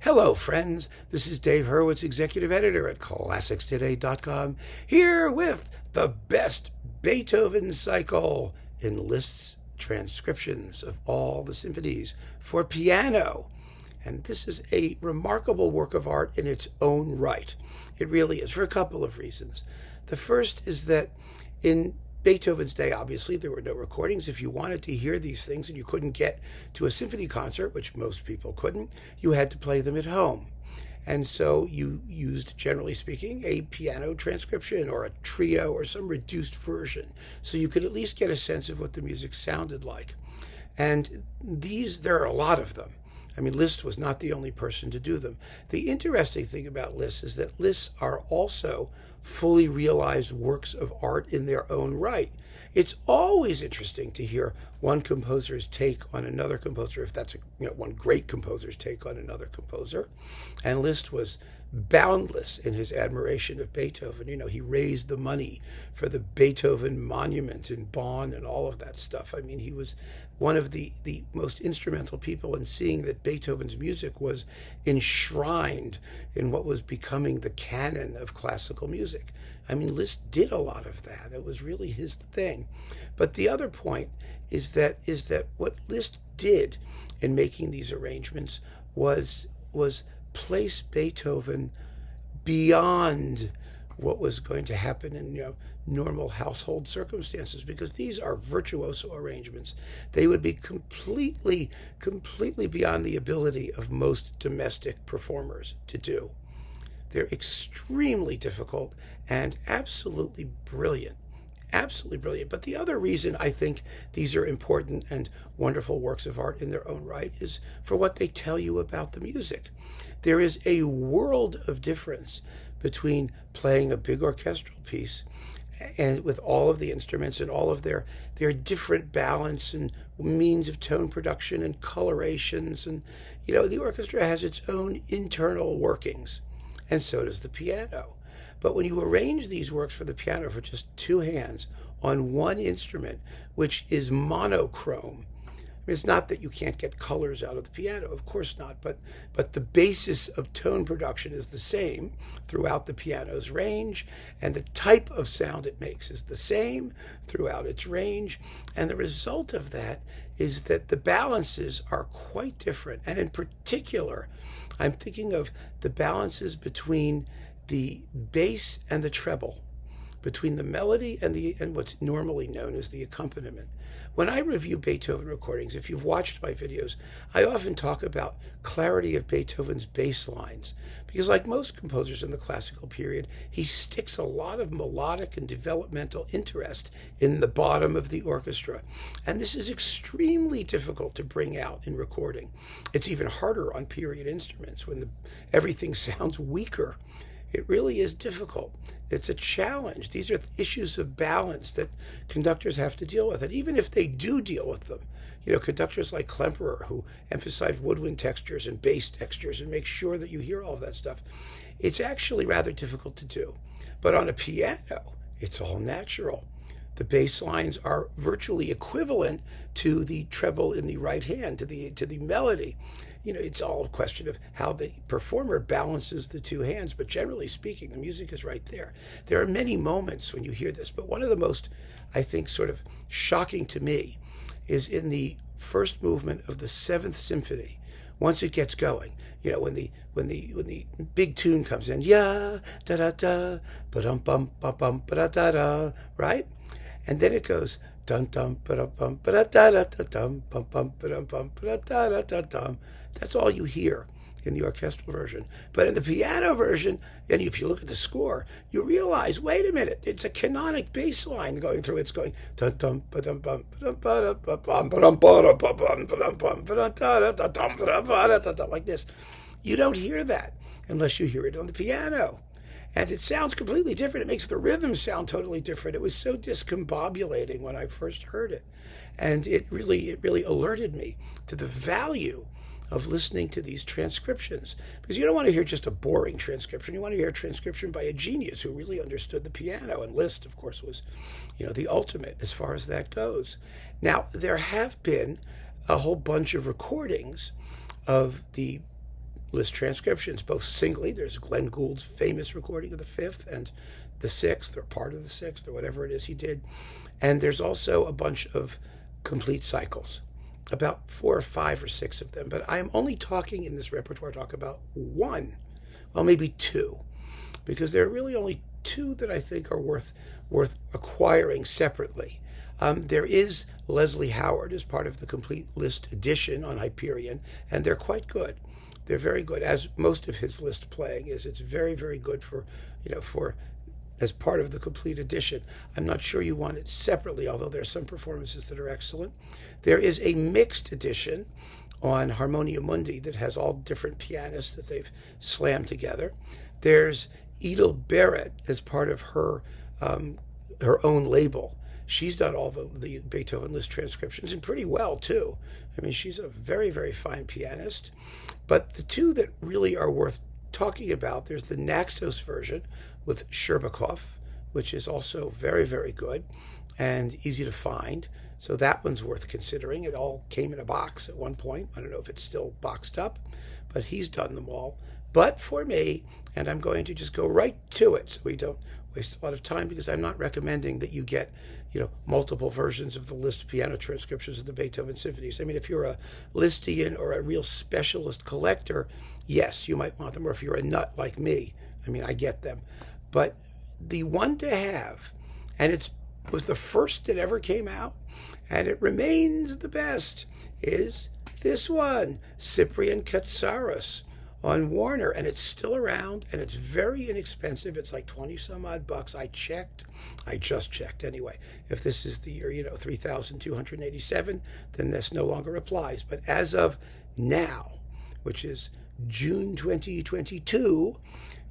Hello, friends. This is Dave Hurwitz, executive editor at ClassicsToday.com, here with the best Beethoven cycle in Liszt's transcriptions of all the symphonies for piano. And this is a remarkable work of art in its own right. It really is, for a couple of reasons. The first is that in Beethoven's day, obviously, there were no recordings. If you wanted to hear these things and you couldn't get to a symphony concert, which most people couldn't, you had to play them at home. And so you used, generally speaking, a piano transcription or a trio or some reduced version, so you could at least get a sense of what the music sounded like. And there are a lot of them. I mean, Liszt was not the only person to do them. The interesting thing about Liszt is that Liszt's are also fully realized works of art in their own right. It's always interesting to hear one composer's take on another composer, if that's one great composer's take on another composer. And Liszt was boundless in his admiration of Beethoven. He raised the money for the Beethoven monument in Bonn and all of that stuff. I mean, he was one of the most instrumental people in seeing that Beethoven's music was enshrined in what was becoming the canon of classical music. I mean, Liszt did a lot of that. It was really his thing. But the other point is that what Liszt did in making these arrangements was place Beethoven beyond what was going to happen in normal household circumstances, because these are virtuoso arrangements. They would be completely beyond the ability of most domestic performers to do. They're extremely difficult and absolutely brilliant. Absolutely brilliant. But the other reason I think these are important and wonderful works of art in their own right is for what they tell you about the music. There is a world of difference between playing a big orchestral piece and with all of the instruments and all of their different balance and means of tone production and colorations. And, the orchestra has its own internal workings, and so does the piano. But when you arrange these works for the piano for just two hands on one instrument, which is monochrome, it's not that you can't get colors out of the piano, of course not, but the basis of tone production is the same throughout the piano's range, and the type of sound it makes is the same throughout its range, and the result of that is that the balances are quite different. And in particular, I'm thinking of the balances between the bass and the treble, between the melody and what's normally known as the accompaniment. When I review Beethoven recordings, if you've watched my videos, I often talk about clarity of Beethoven's bass lines, because like most composers in the classical period, he sticks a lot of melodic and developmental interest in the bottom of the orchestra. And this is extremely difficult to bring out in recording. It's even harder on period instruments when everything sounds weaker. It really is difficult. It's a challenge. These are issues of balance that conductors have to deal with. And even if they do deal with them, conductors like Klemperer, who emphasize woodwind textures and bass textures and make sure that you hear all of that stuff, it's actually rather difficult to do. But on a piano, it's all natural. The bass lines are virtually equivalent to the treble in the right hand, to the melody. It's all a question of how the performer balances the two hands, but generally speaking, the music is right there. There are many moments when you hear this, but one of the most, I think, sort of shocking to me is in the first movement of the Seventh Symphony. Once it gets going, when the big tune comes in, ya da da da, ba dum bum bum bum ba da da da, right? And then it goes dum dum ba dum bum ba da da da da dum bum bum ba dum bum ba da da da da dum. That's all you hear in the orchestral version. But in the piano version, and if you look at the score, you realize, wait a minute, it's a canonic bass line going through. It's going dum dum ba dum bum ba dum ba da bum ba dum ba da bum ba dum bum ba da da da dum ba da da like this. You don't hear that unless you hear it on the piano. And it sounds completely different. It makes the rhythm sound totally different. It was so discombobulating when I first heard it. And it really alerted me to the value of listening to these transcriptions. Because you don't want to hear just a boring transcription. You want to hear a transcription by a genius who really understood the piano. And Liszt, of course, was, the ultimate as far as that goes. Now, there have been a whole bunch of recordings of the Liszt transcriptions, both singly. There's Glenn Gould's famous recording of the Fifth and the Sixth, or part of the Sixth, or whatever it is he did. And there's also a bunch of complete cycles, about 4 or 5 or 6 of them. But I'm only talking in this repertoire talk about one, well, maybe 2, because there are really only 2 that I think are worth acquiring separately. There is Leslie Howard as part of the complete Liszt edition on Hyperion, and they're quite good. They're very good, as most of his Liszt playing is. It's very, very good for as part of the complete edition. I'm not sure you want it separately, although there are some performances that are excellent. There is a mixed edition on Harmonia Mundi that has all different pianists that they've slammed together. There's Edel Barrett as part of her own label. She's done all the Beethoven Liszt transcriptions, and pretty well, too. I mean, she's a very, very fine pianist. But the 2 that really are worth talking about, there's the Naxos version with Sherbakov, which is also very, very good and easy to find. So that one's worth considering. It all came in a box at one point. I don't know if it's still boxed up, but he's done them all. But for me, and I'm going to just go right to it so we don't waste a lot of time, because I'm not recommending that you get multiple versions of the Liszt piano transcriptions of the Beethoven symphonies. I mean, if you're a Lisztian or a real specialist collector, yes, you might want them. Or if you're a nut like me, I mean, I get them. But the one to have, and it was the first that ever came out, and it remains the best, is this one, Cyprien Katsaris on Warner, and it's still around, and it's very inexpensive. It's like 20 some odd bucks. I just checked anyway. If this is the year 3,287, then this no longer applies. But as of now, which is June 2022,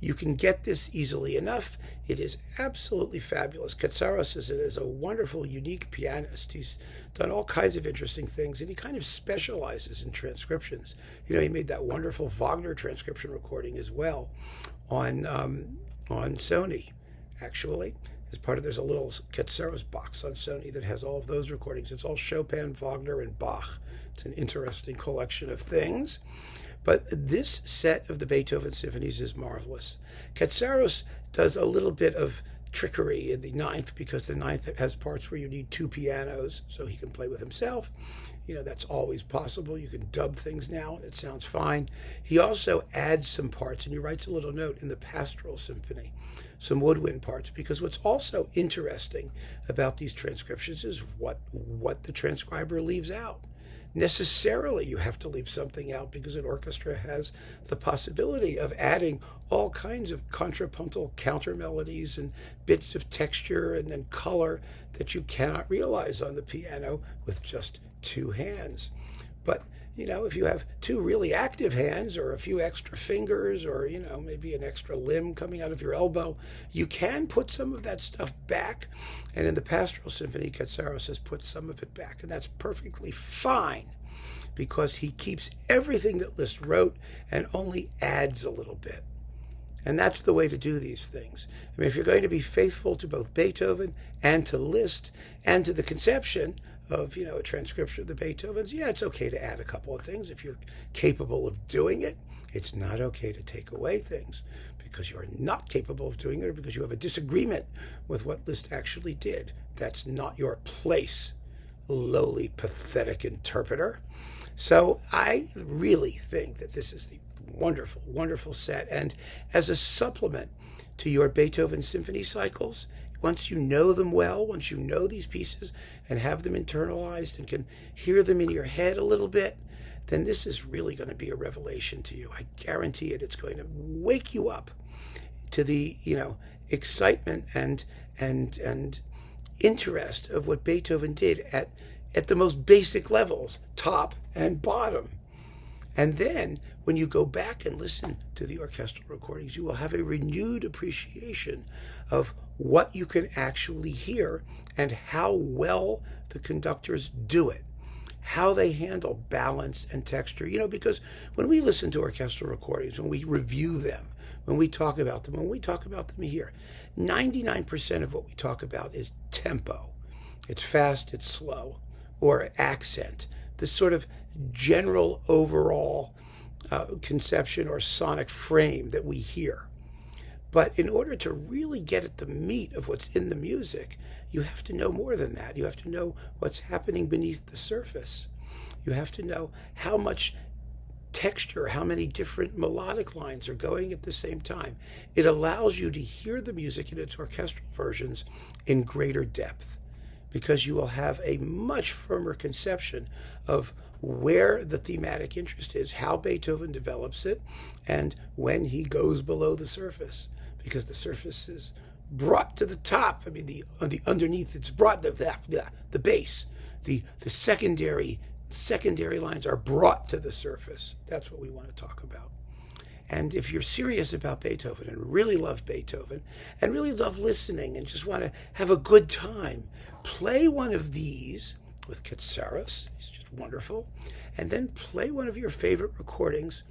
you can get this easily enough. It is absolutely fabulous. Katsaris is a wonderful, unique pianist. He's done all kinds of interesting things, and he kind of specializes in transcriptions. He made that wonderful Wagner transcription recording as well on Sony, actually. There's a little Katsaris box on Sony that has all of those recordings. It's all Chopin, Wagner, and Bach. It's an interesting collection of things. But this set of the Beethoven symphonies is marvelous. Katsaris does a little bit of trickery in the ninth, because the ninth has parts where you need 2 pianos so he can play with himself. That's always possible. You can dub things now, and it sounds fine. He also adds some parts, and he writes a little note in the Pastoral Symphony, some woodwind parts, because what's also interesting about these transcriptions is what the transcriber leaves out. Necessarily, you have to leave something out, because an orchestra has the possibility of adding all kinds of contrapuntal counter melodies and bits of texture and then color that you cannot realize on the piano with just 2 hands. But if you have 2 really active hands, or a few extra fingers, or maybe an extra limb coming out of your elbow, you can put some of that stuff back. And in the Pastoral Symphony, Katsaris has put some of it back, and that's perfectly fine, because he keeps everything that Liszt wrote and only adds a little bit. And that's the way to do these things. I mean, if you're going to be faithful to both Beethoven and to Liszt and to the conception of, a transcription of the Beethovens, yeah, it's okay to add a couple of things if you're capable of doing it. It's not okay to take away things because you're not capable of doing it, or because you have a disagreement with what Liszt actually did. That's not your place, lowly, pathetic interpreter. So I really think that this is the wonderful, wonderful set. And as a supplement to your Beethoven symphony cycles, once you know them well, once you know these pieces and have them internalized and can hear them in your head a little bit, then this is really going to be a revelation to you. I guarantee it. It's going to wake you up to the, excitement and interest of what Beethoven did at the most basic levels, top and bottom. And then when you go back and listen to the orchestral recordings, you will have a renewed appreciation of what you can actually hear and how well the conductors do it, how they handle balance and texture. Because when we listen to orchestral recordings, when we review them, when we talk about them here, 99% of what we talk about is tempo. It's fast, it's slow, or accent, the sort of general overall conception or sonic frame that we hear. But in order to really get at the meat of what's in the music, you have to know more than that. You have to know what's happening beneath the surface. You have to know how much texture, how many different melodic lines are going at the same time. It allows you to hear the music in its orchestral versions in greater depth, because you will have a much firmer conception of where the thematic interest is, how Beethoven develops it, and when he goes below the surface, because the surface is brought to the top. I mean, the underneath, it's brought to the base. The secondary lines are brought to the surface. That's what we want to talk about. And if you're serious about Beethoven and really love Beethoven and really love listening and just want to have a good time, play one of these with Katsaris. He's just wonderful. And then play one of your favorite recordings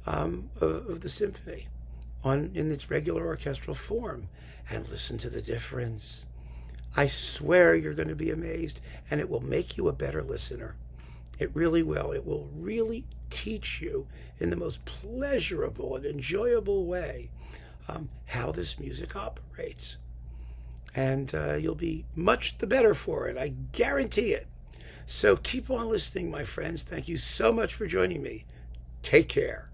of the symphony in its regular orchestral form and listen to the difference. I swear you're going to be amazed, and it will make you a better listener. It really will. It will really teach you in the most pleasurable and enjoyable way how this music operates. And you'll be much the better for it. I guarantee it. So keep on listening, my friends. Thank you so much for joining me. Take care.